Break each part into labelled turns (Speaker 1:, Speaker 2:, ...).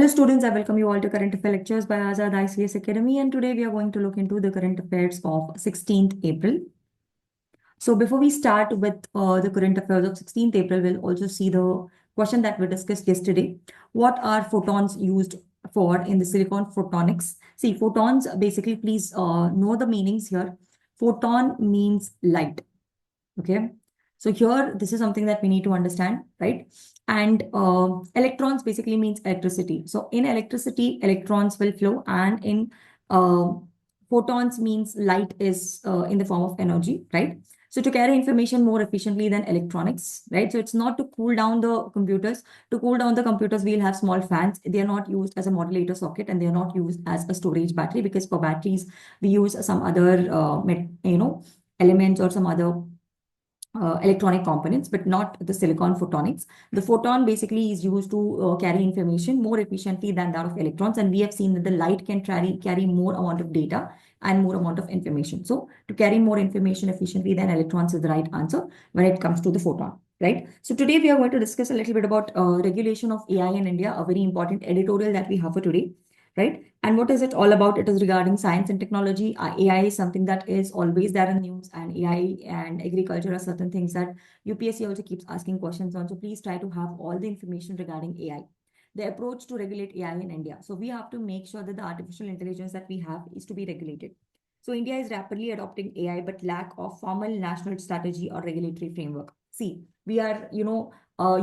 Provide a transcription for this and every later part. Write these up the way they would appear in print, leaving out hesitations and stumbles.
Speaker 1: Hello students, I welcome you all to Current Affairs Lectures by Azad ICS Academy, and today we are going to look into the current affairs of 16th April. So before we start with the current affairs of 16th April, we'll also see the question that we discussed yesterday. What are photons used for in the silicon photonics? See, photons, basically, please know the meanings here. Photon means light. Okay. So here, this is something that we need to understand, right? And electrons basically means electricity. So in electricity, electrons will flow, and in uh, photons means light is in the form of energy, right? So to carry information more efficiently than electronics, right? So it's not to cool down the computers. To cool down the computers, we'll have small fans. They are not used as a modulator socket, and they are not used as a storage battery, because for batteries, we use some other, elements or some other electronic components, but not the silicon photonics. The photon basically is used to carry information more efficiently than that of electrons. And we have seen that the light can carry more amount of data and more amount of information. So to carry more information efficiently than electrons is the right answer when it comes to the photon, right? So today we are going to discuss a little bit about regulation of AI in India, a very important editorial that we have for today, right? And what is it all about? It is regarding science and technology. AI is something that is always there in news, and AI and agriculture are certain things that UPSC also keeps asking questions on. So please try to have all the information regarding AI. The approach to regulate AI in India. So we have to make sure that the artificial intelligence that we have is to be regulated. So India is rapidly adopting AI, but lack of formal national strategy or regulatory framework. See, we are,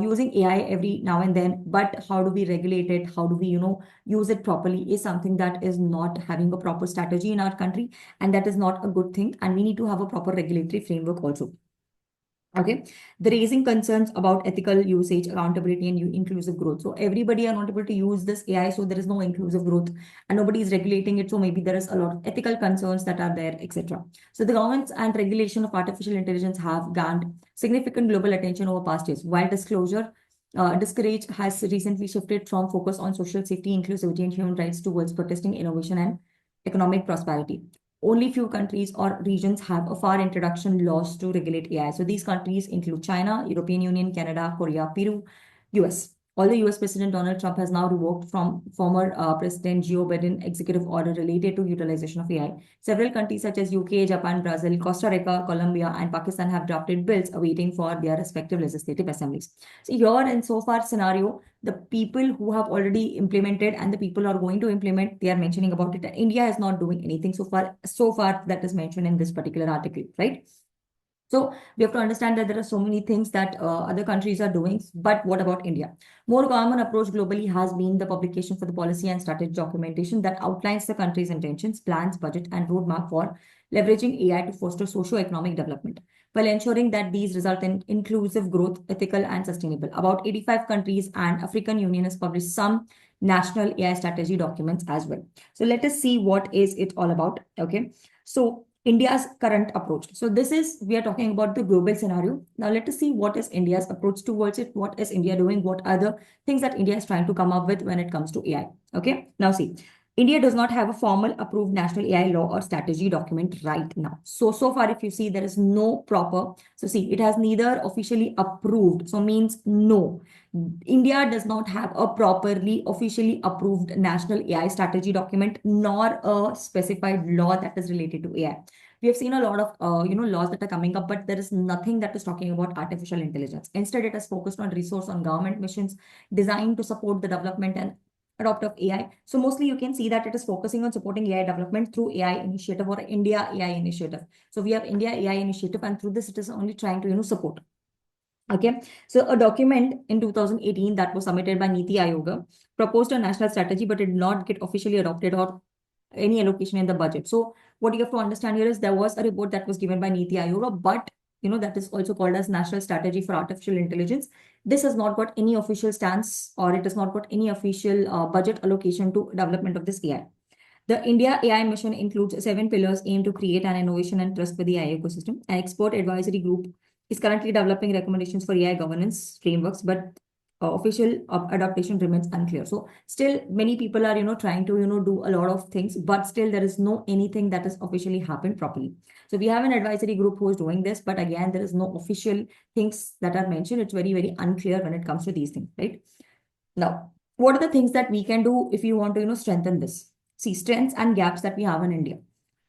Speaker 1: using AI every now and then, but how do we regulate it? How do we, use it properly is something that is not having a proper strategy in our country, and that is not a good thing. And we need to have a proper regulatory framework also. Okay, the raising concerns about ethical usage, accountability, and inclusive growth. So everybody are not able to use this AI, so there is no inclusive growth, and nobody is regulating it. So maybe there is a lot of ethical concerns that are there, etc. So the governance and regulation of artificial intelligence have garnered significant global attention over past years. While discourage has recently shifted from focus on social safety, inclusivity, and human rights towards protesting innovation and economic prosperity. Only few countries or regions have a far introduction laws to regulate AI. So these countries include China, European Union, Canada, Korea, Peru, US. Although US President Donald Trump has now revoked from former President Joe Biden executive order related to utilization of AI, several countries such as UK, Japan, Brazil, Costa Rica, Colombia, and Pakistan have drafted bills awaiting for their respective legislative assemblies. So here in so far scenario, the people who have already implemented and the people who are going to implement, they are mentioning about it. India is not doing anything so far that is mentioned in this particular article, right? So we have to understand that there are so many things that other countries are doing, but what about India? More common approach globally has been the publication for the policy and strategy documentation that outlines the country's intentions, plans, budget, and roadmap for leveraging AI to foster socio-economic development, while ensuring that these result in inclusive growth, ethical, and sustainable. About 85 countries and African Union has published some national AI strategy documents as well. So let us see what is it all about. Okay. So India's current approach. So this is, we are talking about the global scenario. Now let us see what is India's approach towards it. What is India doing? What are the things that India is trying to come up with when it comes to AI? Okay. Now see, India does not have a formal approved national AI law or strategy document right now. So far, if you see, there is no proper. So see, it has neither officially approved. So means no. India does not have a properly officially approved national AI strategy document, nor a specified law that is related to AI. We have seen a lot of laws that are coming up, but there is nothing that is talking about artificial intelligence. Instead, it is focused on resource on government missions designed to support the development and adopt of AI. So mostly you can see that it is focusing on supporting AI development through AI initiative or India AI initiative. So we have India AI initiative, and through this it is only trying to support. Okay, so a document in 2018 that was submitted by Niti Ayoga proposed a national strategy, but it did not get officially adopted or any allocation in the budget. So what you have to understand here is there was a report that was given by Niti Ayoga, but that is also called as National Strategy for Artificial Intelligence. This has not got any official stance, or it has not got any official budget allocation to development of this AI. The India AI mission includes 7 pillars aimed to create an innovation and trust for the AI ecosystem. An expert advisory group is currently developing recommendations for AI governance frameworks, but official adaptation remains unclear. So still many people are, trying to, do a lot of things, but still there is no anything that has officially happened properly. So we have an advisory group who is doing this, but again, there is no official things that are mentioned. It's very, very unclear when it comes to these things, right? Now, what are the things that we can do if you want to, strengthen this? See, strengths and gaps that we have in India.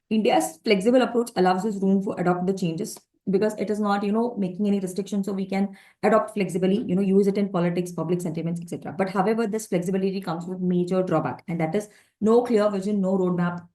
Speaker 1: India's flexible approach allows us room for adopt the changes because it is not, making any restrictions. So we can adopt flexibly, use it in politics, public sentiments, etc. But however, this flexibility comes with major drawback, and that is no clear vision, no roadmap,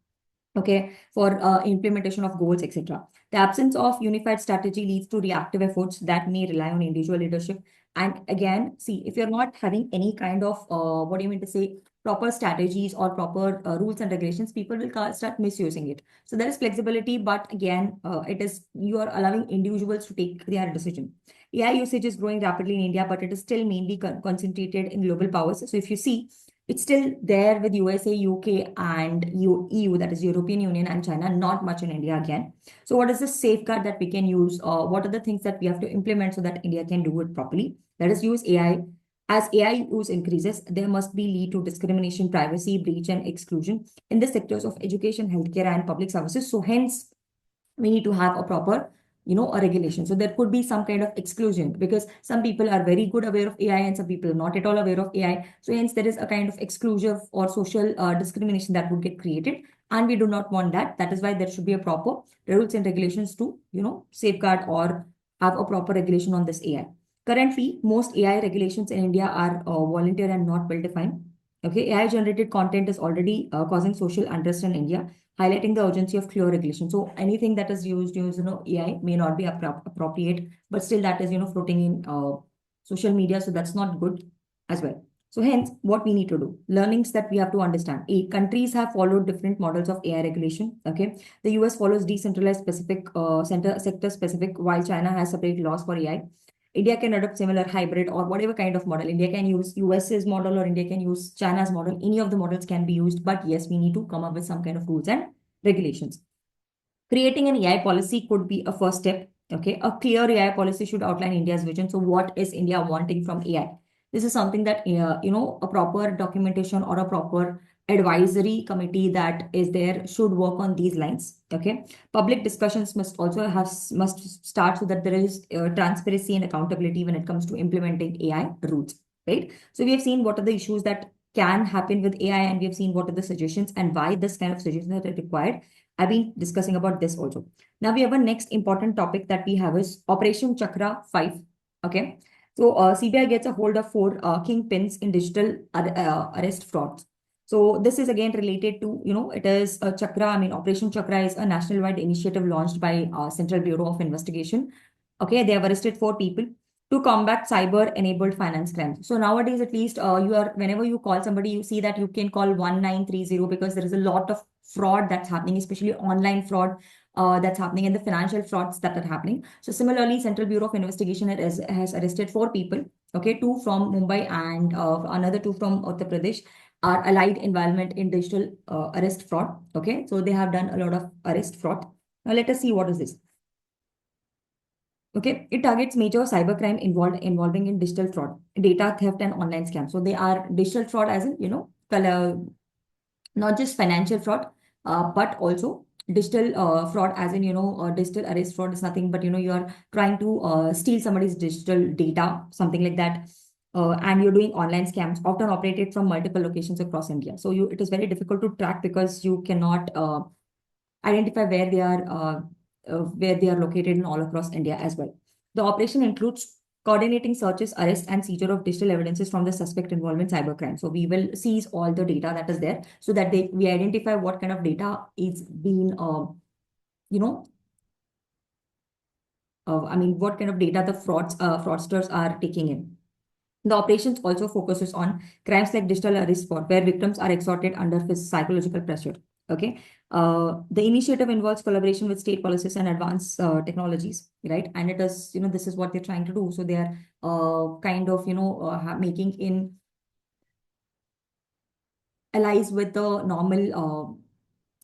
Speaker 1: okay, for implementation of goals, etc. The absence of unified strategy leads to reactive efforts that may rely on individual leadership. And again, see, if you're not having any kind of, what do you mean to say, proper strategies or proper rules and regulations, people will start misusing it. So there is flexibility, but again, it is, you are allowing individuals to take their decision. AI usage is growing rapidly in India, but it is still mainly concentrated in global powers. So if you see, it's still there with USA, UK, and EU, that is European Union and China, not much in India again. So what is the safeguard that we can use? What are the things that we have to implement so that India can do it properly? Let us use AI. As AI use increases, there must be lead to discrimination, privacy, breach, and exclusion in the sectors of education, healthcare, and public services. So hence, we need to have a proper, a regulation. So there could be some kind of exclusion because some people are very good aware of AI and some people are not at all aware of AI. So hence there is a kind of exclusion or social discrimination that would get created. And we do not want that. That is why there should be a proper rules and regulations to, safeguard or have a proper regulation on this AI. Currently, most AI regulations in India are volunteer and not well defined. Okay, AI generated content is already causing social unrest in India, highlighting the urgency of clear regulation. So anything that is used, AI may not be appropriate, but still that is, floating in social media. So that's not good as well. So hence, what we need to do, learnings that we have to understand. Countries have followed different models of AI regulation. Okay, the US follows decentralized specific, sector specific, while China has separate laws for AI. India can adopt similar hybrid or whatever kind of model. India can use US's model or India can use China's model. Any of the models can be used, but yes, we need to come up with some kind of rules and regulations. Creating an AI policy could be a first step. Okay, a clear AI policy should outline India's vision. So, what is India wanting from AI? This is something that a proper documentation or a proper advisory committee that is there should work on these lines. Okay, public discussions must also must start so that there is transparency and accountability when it comes to implementing AI rules. Right. So we have seen what are the issues that can happen with AI, and we have seen what are the suggestions and why this kind of suggestions are required. I've been discussing about this also. Now we have a next important topic that we have is Operation Chakra 5. Okay. So CBI gets a hold of four kingpins in digital arrest frauds. So this is again related to, it is a Chakra. I mean, Operation Chakra is a national-wide initiative launched by Central Bureau of Investigation. Okay, they have arrested four people to combat cyber-enabled finance crimes. So nowadays, at least, whenever you call somebody, you see that you can call 1930 because there is a lot of fraud that's happening, especially online fraud that's happening and the financial frauds that are happening. So similarly, Central Bureau of Investigation has arrested four people, okay, two from Mumbai and another two from Uttar Pradesh are allied involvement in digital arrest fraud. Okay, so they have done a lot of arrest fraud. Now let us see what is this. Okay, it targets major cybercrime involving in digital fraud, data theft, and online scams. So they are digital fraud, as in not just financial fraud, but also digital fraud, as in digital arrest fraud is nothing but you are trying to steal somebody's digital data, something like that. And you're doing online scams, often operated from multiple locations across India. So it is very difficult to track because you cannot identify where they are located in all across India as well. The operation includes coordinating searches, arrest, and seizure of digital evidences from the suspect involved in cybercrime. So we will seize all the data that is there so that we identify what kind of data is being, what kind of data the fraudsters are taking in. The operations also focuses on crimes like digital arrest fraud, where victims are extorted under psychological pressure. Okay. The initiative involves collaboration with state policies and advanced technologies, right? And it is, this is what they're trying to do. So they are kind of, making in allies with the normal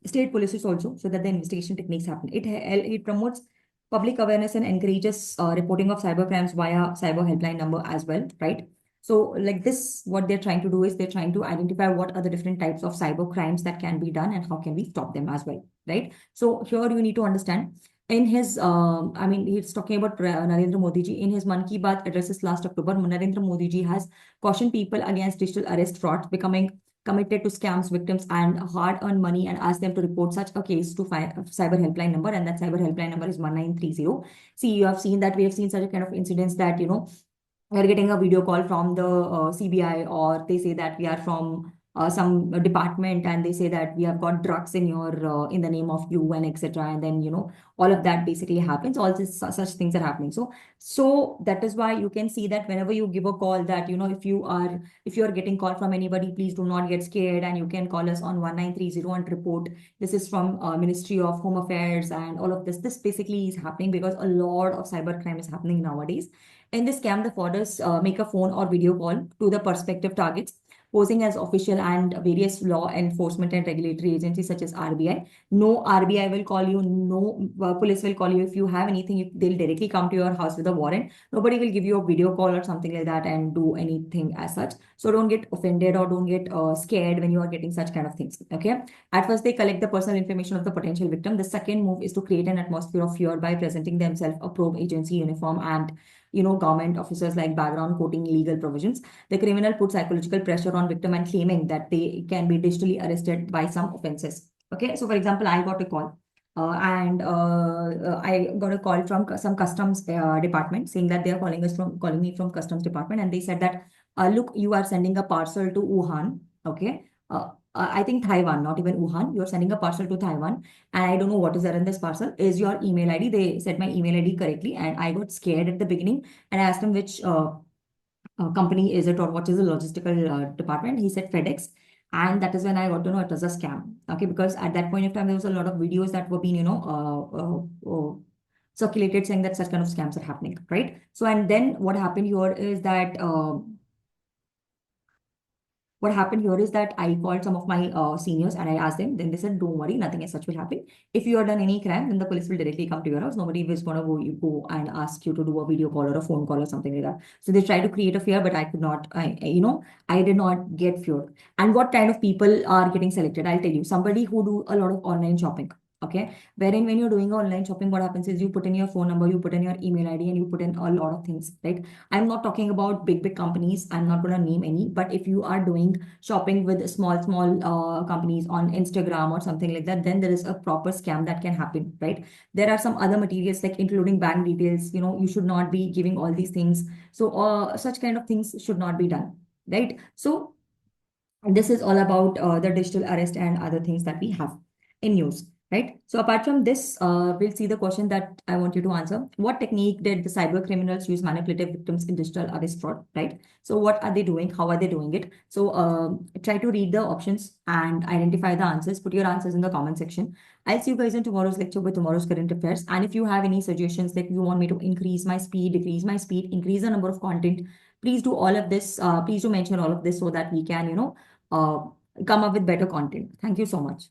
Speaker 1: state policies also, so that the investigation techniques happen. It promotes public awareness and encourages reporting of cyber crimes via cyber helpline number as well, right? So like this, what they're trying to do is they're trying to identify what are the different types of cyber crimes that can be done and how can we stop them as well, right? So here you need to understand In his, I mean, he's talking about Narendra Modi ji. In his Man Ki Baat addresses last October, Narendra Modi ji has cautioned people against digital arrest fraud, becoming committed to scams, victims, and hard-earned money, and asked them to report such a case to cyber helpline number, and that cyber helpline number is 1930. See, you have seen that we have seen such a kind of incidents that, we're getting a video call from the CBI, or they say that we are from some department, and they say that we have got drugs in your in the name of you, and etc. And then all of that basically happens. All this such things are happening. So that is why you can see that whenever you give a call, that if you are getting call from anybody, please do not get scared, and you can call us on 1930 and report. This is from Ministry of Home Affairs, and all of this basically is happening because a lot of cyber crime is happening nowadays. In this scam, the fraudsters make a phone or video call to the prospective targets, posing as official and various law enforcement and regulatory agencies such as RBI. No RBI will call you, no police will call you. If you have anything, they'll directly come to your house with a warrant. Nobody will give you a video call or something like that and do anything as such. So don't get offended or don't get scared when you are getting such kind of things. Okay. At first, they collect the personal information of the potential victim. The second move is to create an atmosphere of fear by presenting themselves a probe agency uniform and government officers like background quoting legal provisions. The criminal put psychological pressure on victim and claiming that they can be digitally arrested by some offenses. Okay, so for example, I got a call. And I got a call from some customs department saying that they are calling me from customs department, and they said that look, you are sending a parcel to Wuhan. Okay, I think Taiwan, not even Wuhan. You are sending a parcel to Taiwan, and I don't know what is there in this parcel. Is your email ID? They said my email ID correctly, and I got scared at the beginning, and I asked him which company is it, or what is the logistical department. He said FedEx, and that is when I got to know it was a scam. Okay, because at that point of time there was a lot of videos that were being circulated saying that such kind of scams are happening, right? So and then what happened here is that. What happened here is that I called some of my seniors and I asked them. Then they said, "Don't worry, nothing as such will happen. If you have done any crime, then the police will directly come to your house. Nobody is gonna go and ask you to do a video call or a phone call or something like that." So they try to create a fear, but I could not. I did not get feared. And what kind of people are getting selected? I'll tell you. Somebody who do a lot of online shopping. Okay, wherein when you're doing online shopping, what happens is you put in your phone number, you put in your email ID, and you put in a lot of things, right? I'm not talking about big companies. I'm not going to name any, but if you are doing shopping with small companies on Instagram or something like that, then there is a proper scam that can happen, right? There are some other materials like including bank details. You should not be giving all these things. So such kind of things should not be done, right? So this is all about the digital arrest and other things that we have in news, right? So apart from this, we'll see the question that I want you to answer. What technique did the cyber criminals use manipulative victims in digital arrest fraud, right? So what are they doing? How are they doing it? So try to read the options and identify the answers. Put your answers in the comment section. I'll see you guys in tomorrow's lecture with tomorrow's current affairs. And if you have any suggestions that you want me to increase my speed, decrease my speed, increase the number of content, please do all of this. Please do mention all of this so that we can, come up with better content. Thank you so much.